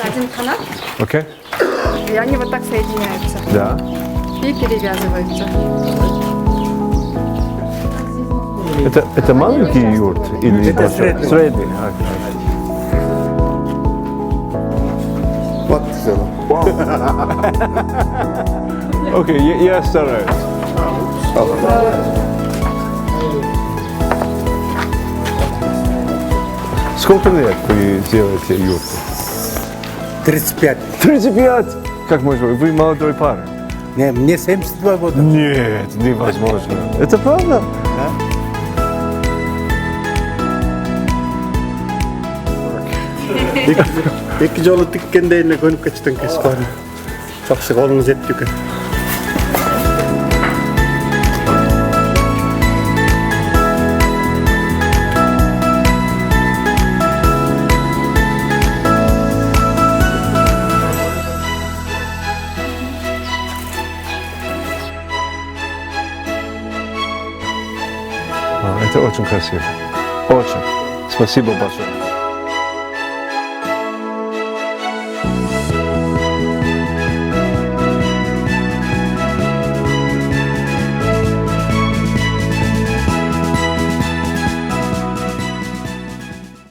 один канат, Окей? и они вот так соединяются Да. и перевязываются. Это маленький юрт или Это большой? средний. Средний. Вот сделал. Окей, я стараюсь. Сколько лет вы делаете юрту? 35. 35! Как можно? Вы молодой парень. Не, мне 72 года. Нет, невозможно. Это правда? Екі жолы тіккенде эне көнүп кетиштен кескан. Жакшы колуңуз жетти экен. Это очень красиво. Очень. Спасибо большое.